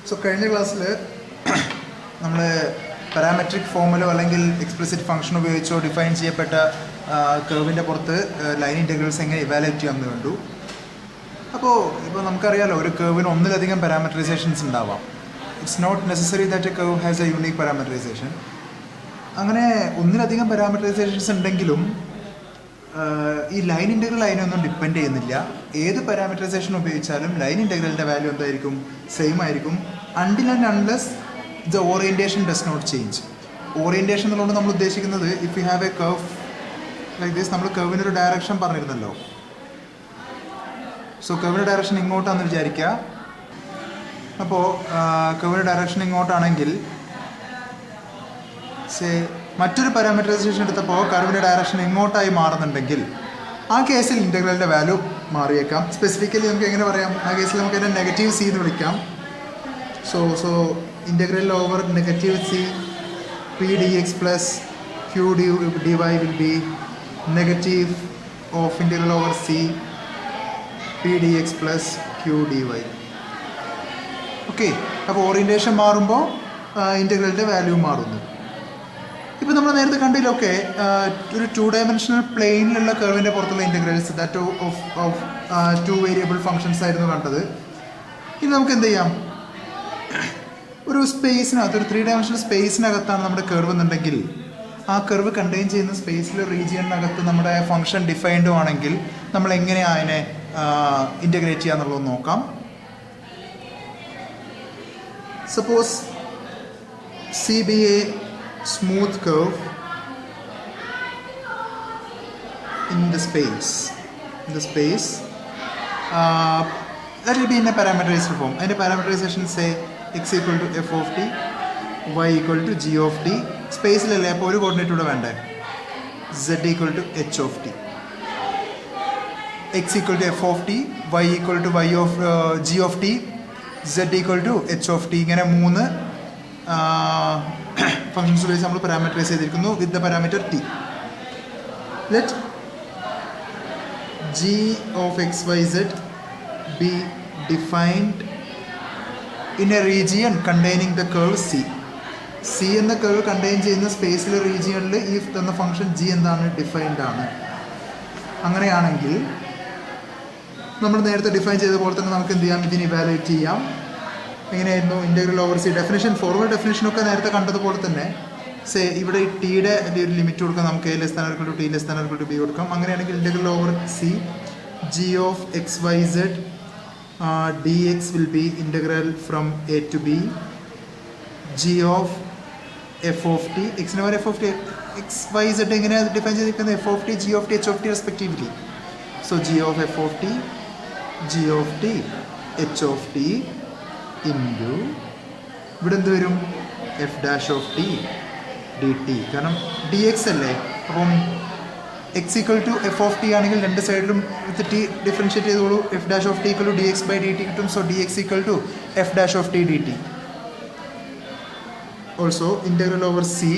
So കഴിഞ്ഞ ക്ലാസ്സിൽ നമ്മൾ പാരാമെട്രിക് ഫോമിലോ അല്ലെങ്കിൽ എക്സ്പ്ലിസിറ്റ് ഫംഗ്ഷൻ ഉപയോഗിച്ചോ ഡിഫൈൻ ചെയ്യപ്പെട്ട കർവിൻ്റെ പുറത്ത് ലൈൻ ഇൻ്റഗ്രൽസ് എങ്ങനെ ഇവാലുവേറ്റ് ചെയ്യാമെന്ന് കണ്ടു. അപ്പോൾ നമുക്കറിയാലോ, ഒരു കർവിന് ഒന്നിലധികം പാരാമെട്രൈസേഷൻസ് ഉണ്ടാവാം. It's not necessary that a curve has a unique parametrisation. അങ്ങനെ ഒന്നിലധികം പാരാമെട്രൈസേഷൻസ് ഉണ്ടെങ്കിലും ഈ ലൈൻ ഇൻ്റഗ്രൽ അതിനൊന്നും ഡിപ്പെൻഡ് ചെയ്യുന്നില്ല. ഏത് പാരാമെട്രൈസേഷൻ ഉപയോഗിച്ചാലും ലൈൻ ഇൻ്റഗ്രലിൻ്റെ വാല്യൂ എന്തായിരിക്കും? സെയിം ആയിരിക്കും, until and unless the orientation does not change. Orientation എന്നുള്ളത് നമ്മൾ ഉദ്ദേശിക്കുന്നത്, if you have a curve like this, നമ്മൾ കർവിനൊരു ഡയറക്ഷൻ പറഞ്ഞിരുന്നല്ലോ. സോ കർവിൻ്റെ ഡയറക്ഷൻ ഇങ്ങോട്ടാണെന്ന് വിചാരിക്കുക. അപ്പോൾ കർവിൻ്റെ ഡയറക്ഷൻ ഇങ്ങോട്ടാണെങ്കിൽ മറ്റൊരു പാരാമെട്രൈസേഷൻ എടുത്തപ്പോൾ കർവിൻ്റെ ഡയറക്ഷൻ ഇങ്ങോട്ടായി മാറുന്നുണ്ടെങ്കിൽ ആ കേസിൽ ഇൻ്റഗ്രലിൻ്റെ വാല്യൂ മാറിയേക്കാം. സ്പെസിഫിക്കലി നമുക്ക് എങ്ങനെ പറയാം? ആ കേസിൽ നമുക്ക് അതിനെ നെഗറ്റീവ് സി എന്ന് വിളിക്കാം. So integral over negative C P D X plus Q D Y will be negative of integral over C P D X plus Q D Y. Okay, അപ്പോൾ ഓറിയൻറ്റേഷൻ മാറുമ്പോൾ ഇൻ്റഗ്രലിൻ്റെ വാല്യൂ മാറുന്നു. ഇപ്പോൾ നമ്മൾ നേരത്തെ കണ്ടില്ലൊക്കെ, ഒരു 2 ഡയമെൻഷണൽ പ്ലെയിനിലുള്ള കർവിൻ്റെ പുറത്തുള്ള integrals that of 2 variable functions ആയിരുന്നു കണ്ടത്. ഇനി നമുക്ക് എന്ത് ചെയ്യാം? ഒരു സ്പേസിനകത്ത്, ഒരു 3 ഡയമെൻഷണൽ സ്പേസിനകത്താണ് നമ്മുടെ കർവ് എന്നുണ്ടെങ്കിൽ, ആ കർവ് കണ്ടെയ്ൻ ചെയ്യുന്ന സ്പേസിലെ റീജിയണിനകത്ത് നമ്മുടെ ഫംഗ്ഷൻ ഡിഫൈൻഡ് ആണെങ്കിൽ നമ്മൾ എങ്ങനെയാണ് അതിനെ ഇൻ്റഗ്രേറ്റ് ചെയ്യുക എന്നുള്ളത് നോക്കാം. Suppose C B A smooth curve in the space that will be in a parameterized form. And the parameterization say x equal to f of t, y equal to g of t. Space lelle appo oru coordinate ude vende, z equal to h of t, x equal to f of t, y equal to y of g of t, z equal to h of t. ഇങ്ങനെ 3 functions ഉപയോഗിച്ച് നമ്മൾ parameterize ചെയ്തിരിക്കുന്നു with the parameter T. Let G of X Y Z be defined in a region containing the curve C. C എന്ന curve contain ചെയ്യുന്ന സ്പേസിലെ റീജിയണിൽ ഈ തന്ന ഫംഗ്ഷൻ ജി എന്താണ്? ഡിഫൈൻഡ് ആണ്. അങ്ങനെയാണെങ്കിൽ നമ്മൾ നേരത്തെ ഡിഫൈൻ ചെയ്ത പോലെ തന്നെ നമുക്ക് എന്ത് ചെയ്യാം? ഇതിനെ ഇവാലുവേറ്റ് ചെയ്യാം. എങ്ങനെയായിരുന്നു? Integral over C definition, forward ഡെഫിനേഷനൊക്കെ നേരത്തെ കണ്ടതുപോലെ തന്നെ ഇവിടെ ഈ ടിയുടെ ഒരു ലിമിറ്റ് കൊടുക്കാം. നമുക്ക് a less than or equal to t less than or equal to b കൊടുക്കാം. അങ്ങനെയാണെങ്കിൽ integral over C G of X Y Z d x will be integral from a to b g of f of t. എക്സിന് പകരം f of t, x Y z എങ്ങനെയാണ് define ചെയ്തിരിക്കുന്നത്? F of t, g of t, H of t respectively. So g of f of t, g of t, H of T into ഇവിടെ എന്ത് വരും? F dash of T D T. കാരണം D X അല്ലേ, അപ്പം X equal to F of T ആണെങ്കിൽ രണ്ട് സൈഡിലും with T differentiate ചെയ്തോളൂ. F dash of T equal to D X by D T കിട്ടും. So D X equal to F dash of T D T. Also integral over C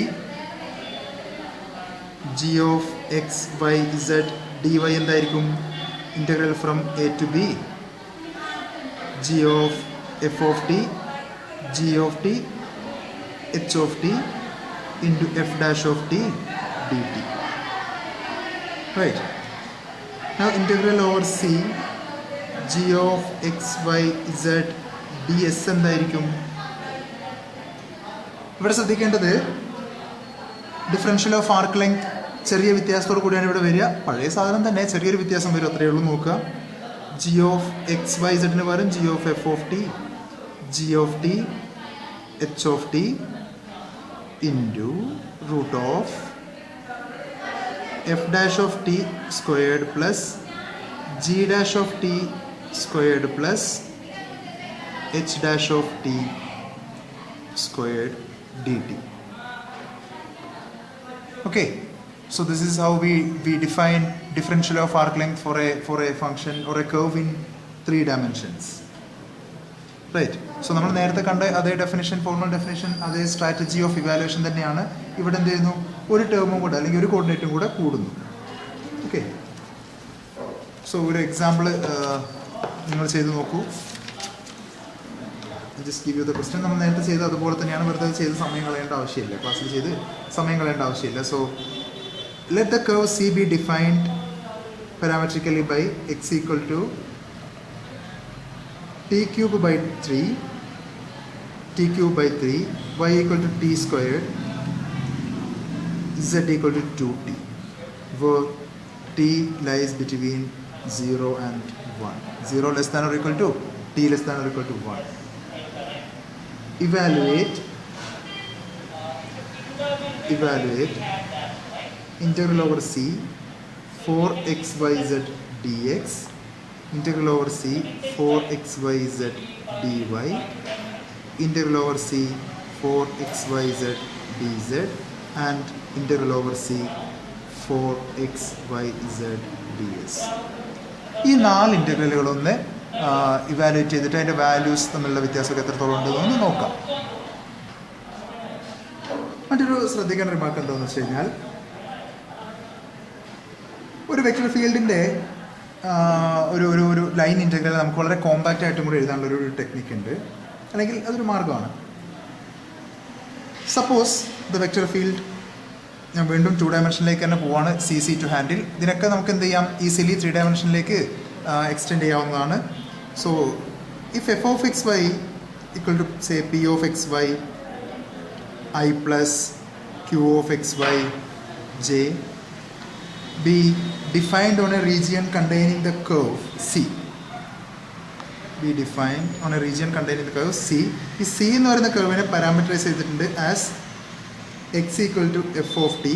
G of X Y Z D Y എന്തായിരിക്കും? Integral from a to b g of f of t, g of t, h of t into f dash of t dt. Right. Now integral over c g of x y z ds എന്തായിരിക്കും? ഇവിടെ ശ്രദ്ധിക്കേണ്ടത് differential of arc length ചെറിയ വ്യത്യാസത്തോടു കൂടിയാണ് ഇവിടെ വരിക. പഴയ സാധനം തന്നെ, ചെറിയൊരു വ്യത്യാസം വരും, അത്രയേ ഉള്ളൂ. നോക്കുക, g of x y z ന് പകരം g of f of t, g of t, h of t into root of f dash of t squared plus g dash of t squared plus h dash of t squared dt. Okay, so this is how we define differential of arc length for a function or a curve in 3 dimensions. Right. So നമ്മൾ നേരത്തെ കണ്ട അതേ definition, formal definition, അതേ strategy of evaluation തന്നെയാണ്. ഇവിടെ എന്ത് ചെയ്യുന്നു? ഒരു ടേമും കൂടെ അല്ലെങ്കിൽ ഒരു കോർഡിനേറ്റും കൂടെ കൂടുന്നു. ഓക്കെ, സോ ഒരു എക്സാമ്പിൾ നിങ്ങൾ ചെയ്ത് നോക്കൂ. just give you the question. നമ്മൾ നേരത്തെ ചെയ്ത് അതുപോലെ തന്നെയാണ്, വെറുതെ ചെയ്ത് സമയം കളയേണ്ട ആവശ്യമില്ല, ക്ലാസ്സിൽ ചെയ്ത് സമയം കളയേണ്ട ആവശ്യമില്ല. So let the curve C be defined parametrically by x equal to t cube by 3, t cube by 3, y equal to t squared, z equal to 2t, where t lies between 0 and 1. 0 less than or equal to, t less than or equal to 1. Evaluate integral over c 4xyz dx, integral over c 4xyz dy, integral over c 4xyz dz, and integral over c 4xyz ds. ഈ 4 ഇൻ്റഗ്രലുകളൊന്ന് evaluate ചെയ്തിട്ട് അതിൻ്റെ values തമ്മിലുള്ള വ്യത്യാസമൊക്കെ എത്രത്തോളം ഉണ്ടെന്ന് നോക്കാം. മറ്റൊരു ശ്രദ്ധിക്കേണ്ട remark എന്താണെന്ന് വെച്ച് കഴിഞ്ഞാൽ, ഒരു വെക്റ്റർ ഫീൽഡിൻ്റെ ഒരു ലൈൻ ഇൻ്റഗ്രൽ നമുക്ക് വളരെ കോമ്പാക്റ്റ് ആയിട്ടും കൂടി എഴുതാനുള്ള ഒരു ടെക്നിക്ക് ഉണ്ട്, അല്ലെങ്കിൽ അതൊരു മാർഗ്ഗമാണ്. സപ്പോസ് ദ വെക്റ്റർ ഫീൽഡ്, ഞാൻ വീണ്ടും 2 ഡയമെൻഷനിലേക്ക് തന്നെ പോവാണ്, CC ടു ഹാൻഡിൽ. ഇതിനൊക്കെ നമുക്ക് എന്ത് ചെയ്യാം, ഈസിലി 3 ഡയമെൻഷനിലേക്ക് എക്സ്റ്റെൻഡ് ചെയ്യാവുന്നതാണ്. So if f of xy equal to say p of xy I plus q of xy j be defined on a region containing the curve C. Be defined on a region containing the curve C. ഈ C എന്ന് പറയുന്ന കർവിനെ parameterise ചെയ്തിട്ടുണ്ട് as x equal to f of t,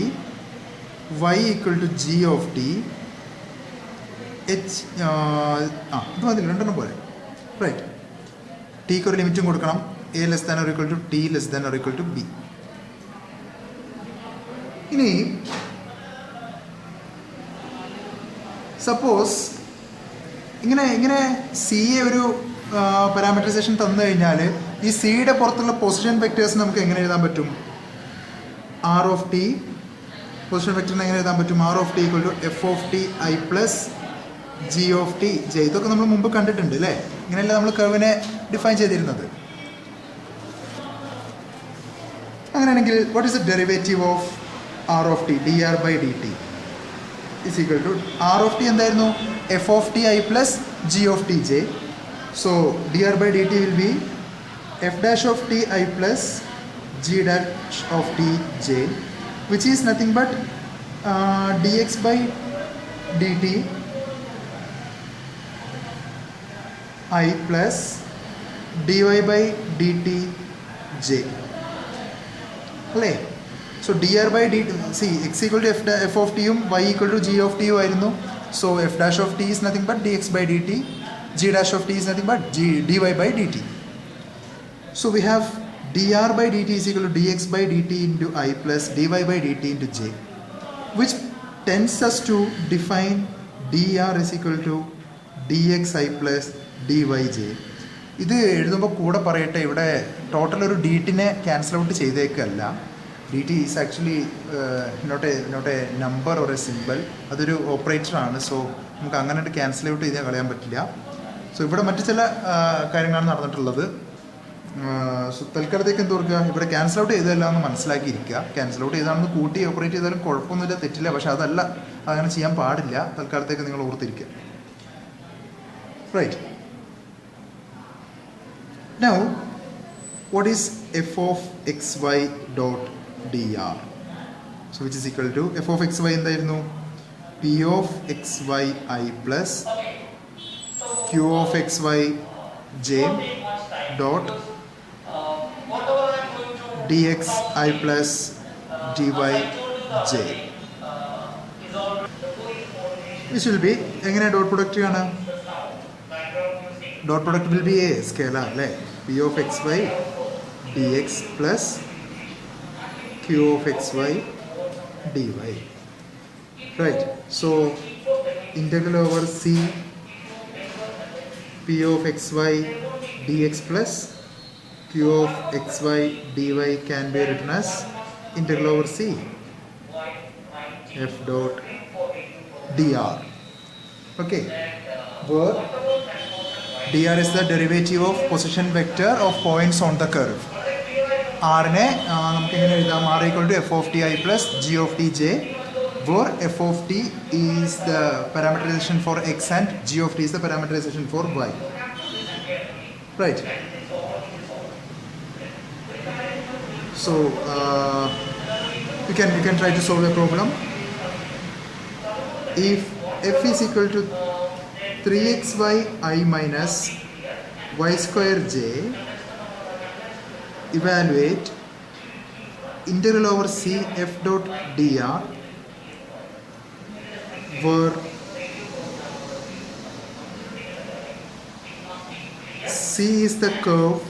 y equal to g of t, h ഇത് മതി, രണ്ടെണ്ണം പോലെ, right. Tick ഒരു ലിമിറ്റും കൊടുക്കണം, a less than or equal to t less than or equal to b. ഇനി സപ്പോസ് ഇങ്ങനെ സിയെ ഒരു പാരാമീറ്ററൈസേഷൻ തന്നു കഴിഞ്ഞാൽ ഈ സിയുടെ പുറത്തുള്ള പൊസിഷൻ വെക്ടേഴ്സ് നമുക്ക് എങ്ങനെ എഴുതാൻ പറ്റും? ആർ ഓഫ് ടി, പൊസിഷൻ വെക്ടറിനെ എങ്ങനെ എഴുതാൻ പറ്റും? R of T equal to F of t i plus g of t j. ഇതൊക്കെ നമ്മൾ മുമ്പ് കണ്ടിട്ടുണ്ട് അല്ലേ? ഇങ്ങനെയല്ല നമ്മൾ കർവിനെ ഡിഫൈൻ ചെയ്തിരുന്നത്. അങ്ങനെയാണെങ്കിൽ what is the derivative of r of T? D r by D t is equal to r of t എന്തായിരുന്നു? f of t I plus g of t j. So dr by dt will be f dash of t I plus g dash of t j, which is nothing but dx by dt I plus dy by dt j. അല്ലേ? So dr by dt, see x equal to f of t യും y equal to g of t യും ആയിരുന്നു. So f dash of t is nothing but dx by dt, g dash of t is nothing but dy by dt. So we have dr by dt is equal to dx by dt into I plus dy by dt into j, which tends us to define dr is equal to dxi plus dyj. ഇത് എഴുതുമ്പോൾ കൂടെ പറയട്ടെ, ഇവിടെ total ഒരു ഡിറ്റിനെ cancel out ചെയ്തേക്കല്ല. dt is actually not a number or a symbol. അതൊരു ഓപ്പറേറ്ററാണ്. So നമുക്ക് അങ്ങനെ ക്യാൻസൽ ഔട്ട് ചെയ്താൽ കളയാൻ പറ്റില്ല. സോ ഇവിടെ മറ്റു ചില കാര്യങ്ങളാണ് നടന്നിട്ടുള്ളത്. സോ തൽക്കാലത്തേക്ക് എന്ത് ഓർക്കുക, ഇവിടെ ക്യാൻസൽ ഔട്ട് ചെയ്തതല്ല എന്ന് മനസ്സിലാക്കിയിരിക്കുക. ക്യാൻസൽ ഔട്ട് ചെയ്താണെന്ന് കൂട്ടി ഓപ്പറേറ്റ് ചെയ്താലും കുഴപ്പമൊന്നുമില്ല, തെറ്റില്ല. പക്ഷെ അതല്ല, അങ്ങനെ ചെയ്യാൻ പാടില്ല. തൽക്കാലത്തേക്ക് നിങ്ങൾ ഓർത്തിരിക്കുക. Right. Now what is f of xy dot dr? So which is equal to f of xy എന്തായിരുന്നു? p of xy I plus q of xy j dot dx I plus dy j. This will be എങ്ങനെ dot product ആണ്? Dot product will be a scalar അല്ലേ? p of xy dx plus q of xy dy. Right. So integral over c p of xy dx plus q of xy dy can be written as integral over c f dot dr. Okay. Where dr is the derivative of position vector of points on the curve. R ne നമുക്ക് എങ്ങനെ എഴുതാം? R equal to f of t I plus g of t j, where f of t is the parameterization for x and g of t is the parameterization for y. Right. So we can try to solve the problem. If f is equal to 3xy I minus y square j, evaluate integral over c f dot dr, where c is the curve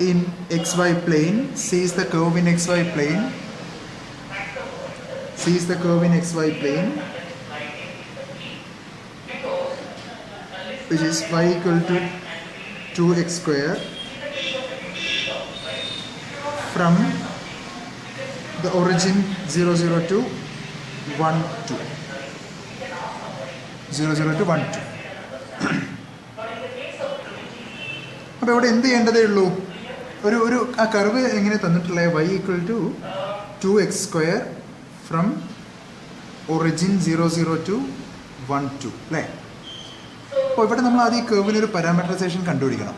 in xy plane, c is the curve in xy plane, c is the curve in xy plane, which is y equal to 2x square from the origin 0, 0 to 1, 2. 0, 0 to 1, 2. അപ്പോൾ ഇവിടെ എന്ത് ചെയ്യേണ്ടതേ ഉള്ളൂ? ഒരു ആ curve എങ്ങനെ തന്നിട്ടുള്ള y equal to 2x square from origin 0, 0 to 1, 2 അല്ലേ? അപ്പോൾ ഇവിടെ നമ്മൾ ആദ്യം ഈ കർവിന് ഒരു പാരാമീറ്ററൈസേഷൻ കണ്ടുപിടിക്കണം.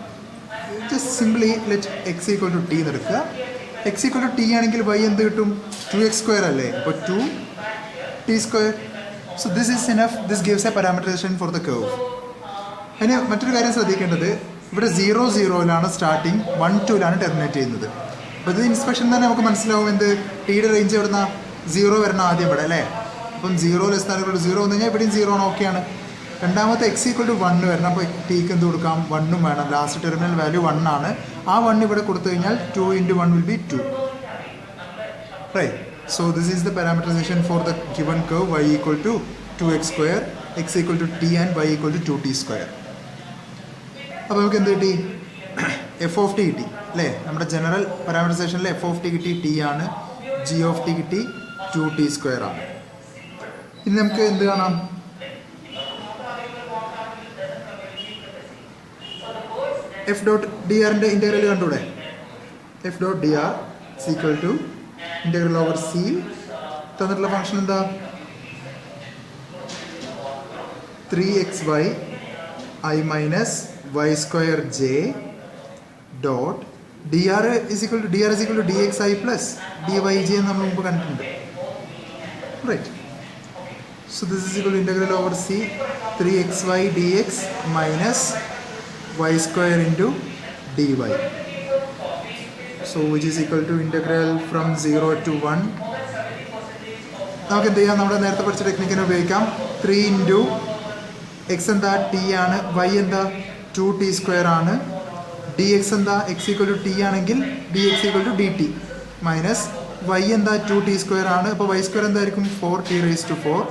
Just simply let x equal to t എടുക്കുക. x equal to t ആണെങ്കിൽ y എന്ത് കിട്ടും? 2x square അല്ലേ? അപ്പോൾ 2t square. So this is enough. This gives a parameterization for the curve. അതിന് മറ്റൊരു കാര്യം ശ്രദ്ധിക്കേണ്ടത്, ഇവിടെ 0, 0ലാണ് സ്റ്റാർട്ടിങ്, 1, 2ലാണ് ടെർമിനേറ്റ് ചെയ്യുന്നത്. അപ്പോൾ ഇത് ഇൻസ്പെക്ഷൻ തന്നെ നമുക്ക് മനസ്സിലാവും എന്ത് ടീയുടെ റേഞ്ച് എവിടുന്ന 0 വരണം ആദ്യം ഇവിടെ അല്ലേ? അപ്പം 0 ലെസ്താനുള്ളത് 0 വന്നു കഴിഞ്ഞാൽ ഇവിടെയും 0 ആണ്, ഓക്കെയാണ്. രണ്ടാമത്തെ x equal to 1 വരണം. അപ്പോൾ ടീക്ക് എന്ത് കൊടുക്കാം? 1ഉം വേണം. ലാസ്റ്റ് ടെർമിനൽ വാല്യൂ 1 ആണ്. ആ 1 ഇവിടെ കൊടുത്തു കഴിഞ്ഞാൽ 2 into 1 will be 2. Right. So this is the parameterization for the given curve y equal to 2x square, x equal to t and y equal to 2t square. അപ്പോൾ നമുക്ക് എന്ത് കിട്ടി? F of T കിട്ടി അല്ലേ? നമ്മുടെ general പാരാമീറ്ററൈസേഷനിൽ F of T കിട്ടി, T ആണ്. ജി ഓഫ് ടി കിട്ടി, 2t square ആണ്. ഇനി നമുക്ക് എന്ത് കാണാം? എഫ് ഡോട്ട് ഡി ആറിൻ്റെ ഇൻ്റഗ്രൽ കണ്ടൂടെ? F dot D R equal to integral over C തന്നിട്ടുള്ള ഫംഗ്ഷൻ എന്താ? 3xy I minus y square j dot dr is equal to dxi plus dyj എന്ന് നമ്മൾ മുമ്പ് കണ്ടിട്ടുണ്ട്. Right. So this is equal to integral over c 3xy dx minus y square into dy. So which is equal to integral from 0 to 1. നമുക്ക് എന്ത് ചെയ്യാം? നമ്മുടെ നേരത്തെ പഠിച്ച ടെക്നിക്കിനെ ഉപയോഗിക്കാം. 3 into x എന്താ? ടി ആണ്. y എന്താ? 2t square ആണ്. dx എന്താ? x equal to t ആണെങ്കിൽ dx equal to dt minus y എന്താ? 2t square ആണ്. അപ്പോൾ y square എന്തായിരിക്കും? 4t raised to 4.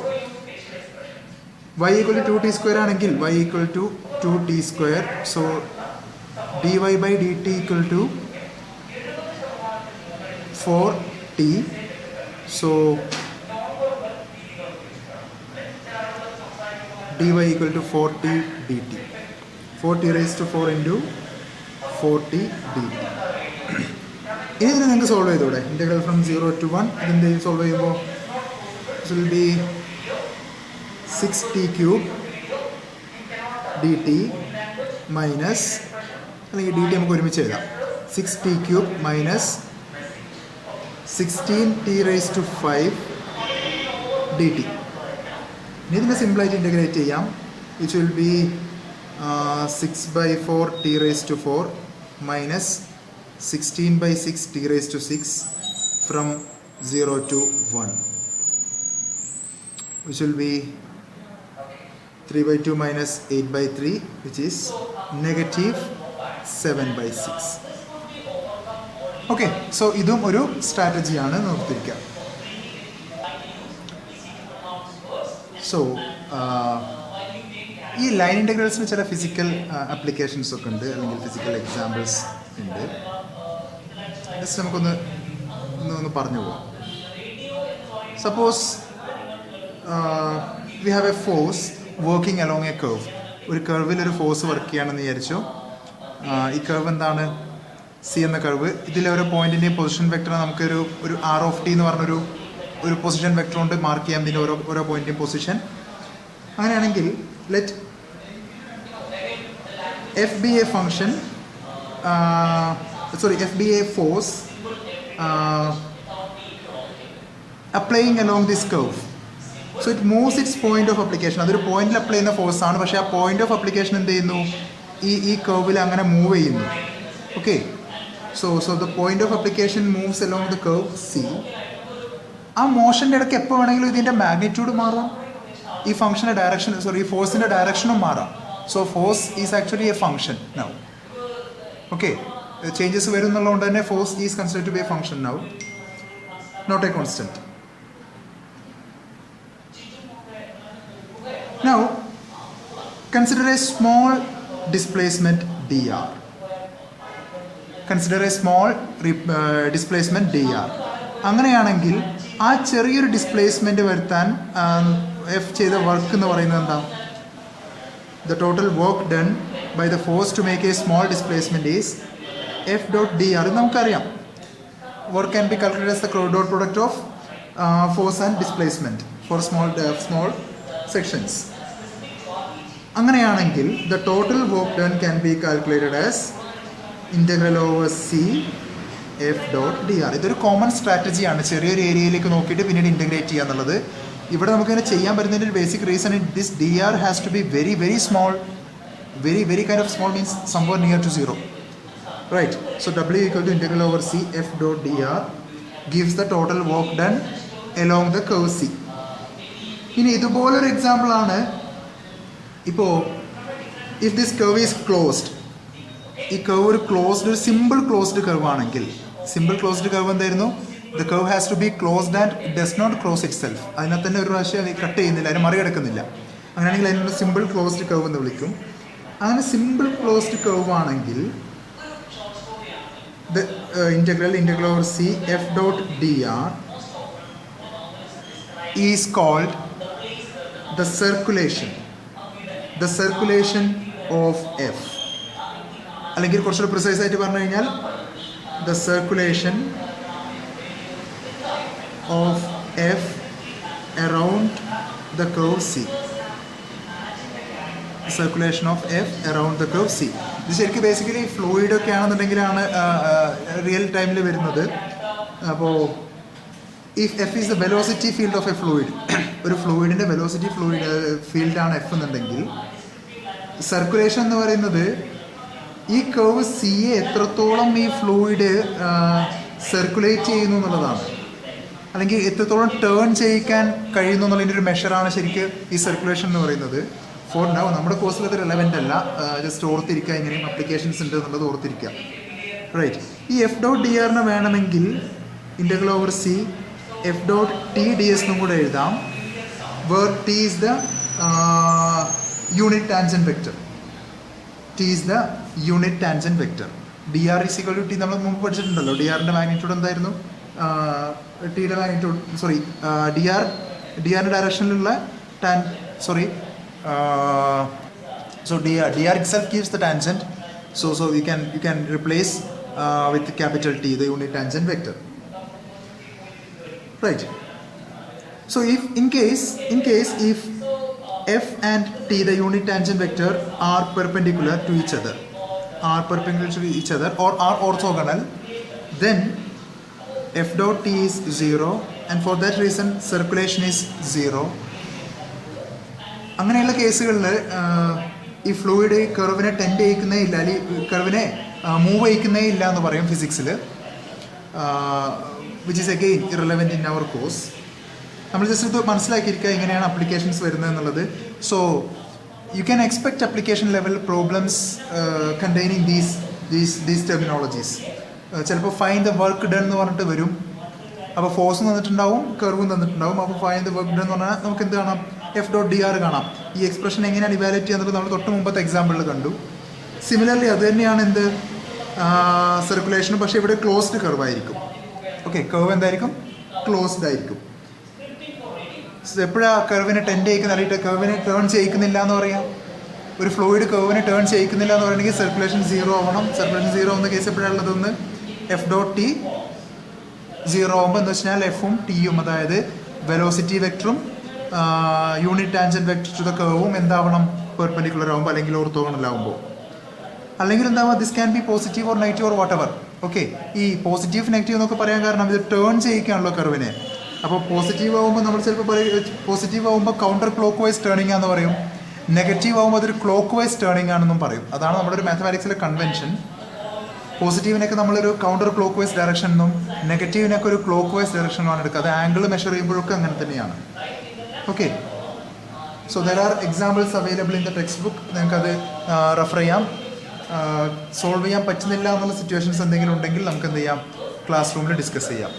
y equal to 2t square ആണെങ്കിൽ y equal to 2t square. So dy by dt equal to 4t. So dy equal to 4t dt. 4t raised to 4 into 4t dt. ഇനി ഇതിനെ നിങ്ങൾക്ക് solve ചെയ്തൂടെ? Integral from 0 to 1 ഇതിൻ്റെ solve ചെയ്യുമ്പോൾ it will be 6t cube dt minus, അല്ലെങ്കിൽ dt നമുക്ക് ഒരുമിച്ച് എഴുതാം, 6t cube minus 16t raised to 5 dt. ഇനി ഇതിനെ സിമ്പിളായിട്ട് ഇൻ്റഗ്രേറ്റ് ചെയ്യാം. Which will be 6/4 t raised to 4 minus 16/6 t raised to 6 from 0 to 1, which will be 3/2 minus 8/3, which is negative 7/6. Okay. So ഇതും ഒരു സ്ട്രാറ്റജിയാണ് നോക്കിയിരിക്കുക. സോ ഈ ലൈൻ ഇൻ്റഗ്രൽസിന് ചില physical applications ഒക്കെ ഉണ്ട്, അല്ലെങ്കിൽ ഫിസിക്കൽ എക്സാമ്പിൾസ് ഉണ്ട്. ജസ്റ്റ് നമുക്കൊന്ന് പറഞ്ഞു പോവാം. Suppose we have A force working along A curve. ഒരു കർവിൽ ഒരു ഫോഴ്സ് വർക്ക് ചെയ്യുകയാണെന്ന് വിചാരിച്ചു. ഈ കർവ് എന്താണ്? സി എന്ന കർവ്. ഇതിലെ ഓരോ പോയിന്റിൻ്റെയും പൊസിഷൻ വെക്ടർ നമുക്കൊരു ആർ ഓഫ് ടി എന്ന് പറഞ്ഞൊരു പൊസിഷൻ വെക്ടർ കൊണ്ട് മാർക്ക് ചെയ്യാം ഇതിൻ്റെ ഓരോ പോയിന്റിൻ്റെയും പൊസിഷൻ. അങ്ങനെയാണെങ്കിൽ let F B a function F B A force applying along this curve. So it moves it's point of application. അതൊരു പോയിന്റിൽ അപ്ലൈ ചെയ്യുന്ന ഫോഴ്സ് ആണ്, പക്ഷേ ആ പോയിന്റ് ഓഫ് അപ്ലിക്കേഷൻ എന്ത് ചെയ്യുന്നു? ഈ കർവിൽ അങ്ങനെ മൂവ് ചെയ്യുന്നു. Okay, so the point of application moves along the curve C. ആ മോഷൻ്റെ ഇടയ്ക്ക് എപ്പോൾ വേണമെങ്കിലും ഇതിൻ്റെ മാഗ്നിറ്റ്യൂഡ് മാറാം, ഈ ഫംഗ്ഷൻ്റെ ഡയറക്ഷൻ ഈ ഫോഴ്സിൻ്റെ ഡയറക്ഷനും മാറാം. So force is actually a function now. Okay, changes വരുന്നുള്ളതുകൊണ്ട് തന്നെ force is considered to be a function now, not a constant. Now, consider a small displacement dr. Consider a small displacement dr. അങ്ങനെയാണെങ്കിൽ ആ ചെറിയൊരു displacement വരുത്താൻ F ചെയ്ത work എന്ന് പറയുന്നത് എന്താ? The total work done by the force to make a small displacement is F dot dr. നമുക്കറിയാം. Work can be calculated as the dot product of force and displacement for small sections. അങ്ങനെയാണെങ്കിൽ the total work done can be calculated as integral over c f dot dr. ഇതൊരു common സ്ട്രാറ്റജിയാണ്, ചെറിയൊരു ഏരിയയിലേക്ക് നോക്കിയിട്ട് പിന്നീട് integrate ചെയ്യുക എന്നുള്ളത്. ഇവിടെ നമുക്കിങ്ങനെ ചെയ്യാൻ പറ്റുന്നതിൻ്റെ ഒരു basic reason this d r has to be very very small. Very kind of small means somewhere near to zero, right? So w equal to integral over c f dot dr gives the total work done along the curve c. ഇനി ഇതുപോലൊരു എക്സാമ്പിളാണ് ഇപ്പോൾ if this curve is closed. ഈ curve ഒരു simple closed curve ആണെങ്കിൽ, simple closed curve എന്തായിരുന്നു? The curve has to be closed and does not close itself. അതിനകത്ത് തന്നെ ഒരു പ്രാവശ്യം കട്ട് ചെയ്യുന്നില്ല, അതിന് മറികടക്കുന്നില്ല. അങ്ങനെയാണെങ്കിൽ അതിനൊരു സിമ്പിൾ ക്ലോസ്ഡ് കർവ് എന്ന് വിളിക്കും. അങ്ങനെ സിമ്പിൾ ക്ലോസ്ഡ് കർവ് ആണെങ്കിൽ the integral over c f dot dr is called the circulation of f. അല്ലെങ്കിൽ കുറച്ചുകൂടി പ്രിസൈസ് ആയിട്ട് പറഞ്ഞു കഴിഞ്ഞാൽ the circulation of f around the curve c. Circulation of f around the curve c. ഇത് ശരിക്കും basically fluid ഒക്കെ ആണെന്നുണ്ടെങ്കിലാണ് real ടൈമിൽ വരുന്നത്. അപ്പോൾ if f is the velocity field of a fluid, ഒരു ഫ്ലൂയിഡിൻ്റെ വെലോസിറ്റി ഫീൽഡാണ് എഫ് എന്നുണ്ടെങ്കിൽ, സർക്കുലേഷൻ എന്ന് പറയുന്നത് ഈ കർവ് സിയെ എത്രത്തോളം ഈ ഫ്ലൂയിഡ് സർക്കുലേറ്റ് ചെയ്യുന്നു എന്നുള്ളതാണ്, അല്ലെങ്കിൽ എത്രത്തോളം ടേൺ ചെയ്യിക്കാൻ കഴിയുന്നു എന്നുള്ളതിൻ്റെ ഒരു മെഷറാണ് ശരിക്കും ഈ സർക്കുലേഷൻ എന്ന് പറയുന്നത്. ഫോർ നൗ നമ്മുടെ കോഴ്സിൽ അത് റെലവെൻ്റ് അല്ല, ജസ്റ്റ് ഓർത്തിരിക്കുക, ഇങ്ങനെയും അപ്ലിക്കേഷൻസ് ഉണ്ട് എന്നുള്ളത് ഓർത്തിരിക്കുക, റൈറ്റ്? ഈ എഫ് ഡോട്ട് ഡി ആറിന് വേണമെങ്കിൽ integral over c f dot t d s എന്നും കൂടെ എഴുതാം, where t is the unit tangent vector. T is the unit tangent vector. D r is equal to t നമ്മൾ മുമ്പ് പഠിച്ചിട്ടുണ്ടല്ലോ. D ആറിൻ്റെ magnitude എന്തായിരുന്നു? ടിയുടെ മാഗ്നിറ്റ്യൂഡ് ഡി ആറിൻ്റെ ഡയറക്ഷനിലുള്ള so dr itself gives the tangent, so you can replace with capital T the unit tangent vector, right? So if in case if f and t the unit tangent vector are perpendicular to each other or are orthogonal, then f dot t is 0, and for that reason circulation is 0. അങ്ങനെയുള്ള കേസുകളിൽ ഈ fluid കർവിനെ tend ചെയ്യിക്കുന്നേ ഇല്ല, അല്ലെങ്കിൽ കർവിനെ move ചെയ്യിക്കുന്നേ ഇല്ല എന്ന് പറയും ഫിസിക്സിൽ, which is again irrelevant in our course. നമ്മൾ ജസ്റ്റ് ഇത് മനസ്സിലാക്കിയിരിക്കുക എങ്ങനെയാണ് അപ്ലിക്കേഷൻസ് വരുന്നത് എന്നുള്ളത്. So you can expect application level problems containing these terminologies. ചിലപ്പോൾ ഫൈൻഡ് ദ വർക്ക് ഡൺ എന്ന് പറഞ്ഞിട്ട് വരും. അപ്പോൾ ഫോഴ്സും തന്നിട്ടുണ്ടാവും, കർവും തന്നിട്ടുണ്ടാവും. അപ്പോൾ ഫൈൻഡ് ദ വർക്ക് ഡൺ എന്ന് പറഞ്ഞാൽ നമുക്ക് എന്ത് കാണാം? എഫ് ഡോട്ട് ഡി ആർ കാണാം. ഈ എക്സ്പ്രഷൻ എങ്ങനെയാണ് ഇവാലുവേറ്റ് ചെയ്യുന്നത് നമ്മൾ തൊട്ട് മുമ്പത്തെ എക്സാമ്പിളിൽ കണ്ടു. സിമിലർലി അത് തന്നെയാണ് എന്ത് സർക്കുലേഷനും, പക്ഷേ ഇവിടെ ക്ലോസ്ഡ് കർവ് ആയിരിക്കും. ഓക്കെ, കർവ് എന്തായിരിക്കും? ക്ലോസ്ഡ് ആയിരിക്കും. എപ്പോഴാണ് കർവിനെ ടെൻഡ് ചെയ്യിക്കുന്ന, അല്ലെങ്കിൽ കർവിനെ ടേൺ ചെയ്യിക്കുന്നില്ല എന്ന് പറയാം? ഒരു ഫ്ലൂയിഡ് കർവിന് ടേൺ ചെയ്യിക്കുന്നില്ല എന്ന് പറയുകയാണെങ്കിൽ സർക്കുലേഷൻ 0 ആവണം. സർക്കുലേഷൻ 0 ആവുന്ന കേസ് എപ്പോഴാണുള്ളതൊന്ന് എഫ് ഡോട്ട് ടി 0 ആവുമ്പോൾ എന്ന് വെച്ചാൽ എഫും ടിയും, അതായത് വെലോസിറ്റി വെക്ടറും unit tangent vector to the കർവും എന്താവണം, പെർപെൻഡിക്കുലർ ആകുമ്പോൾ അല്ലെങ്കിൽ ഓർത്തോഗണൽ ആകുമ്പോൾ. അല്ലെങ്കിൽ എന്താവുക, this can be positive or negative or whatever. Okay, ഈ പോസിറ്റീവ് നെഗറ്റീവ് എന്നൊക്കെ പറയാൻ കാരണം ഇത് ടേൺ ചെയ്യിക്കാണല്ലോ കർവിനെ. അപ്പോൾ പോസിറ്റീവ് ആകുമ്പോൾ നമ്മൾ ചിലപ്പോൾ പോസിറ്റീവ് ആകുമ്പോൾ കൗണ്ടർ ക്ലോക്ക് വൈസ് ടേണിംഗ് ആണെന്ന് പറയും, നെഗറ്റീവ് ആകുമ്പോൾ അതൊരു ക്ലോക്ക് വൈസ് ടേണിംഗ് ആണെന്നും പറയും. അതാണ് നമ്മുടെ ഒരു മാത്തമാറ്റിക്സിലെ കൺവെൻഷൻ. പോസിറ്റീവിനൊക്കെ നമ്മളൊരു കൗണ്ടർ ക്ലോക്ക് വൈസ് ഡയറക്ഷൻ എന്നും നെഗറ്റീവിനൊക്കെ ഒരു ക്ലോക്ക് വൈസ് ഡയറക്ഷനുമാണ് എടുക്കുക. അത് ആംഗിൾ മെഷർ ചെയ്യുമ്പോഴൊക്കെ അങ്ങനെ തന്നെയാണ്. Okay, so there are examples available in the text book. നിങ്ങൾക്കത് റെഫർ ചെയ്യാം. സോൾവ് ചെയ്യാൻ പറ്റുന്നില്ല എന്നുള്ള സിറ്റുവേഷൻസ് എന്തെങ്കിലും ഉണ്ടെങ്കിൽ നമുക്ക് എന്ത് ചെയ്യാം, ക്ലാസ് റൂമിൽ ഡിസ്കസ് ചെയ്യാം.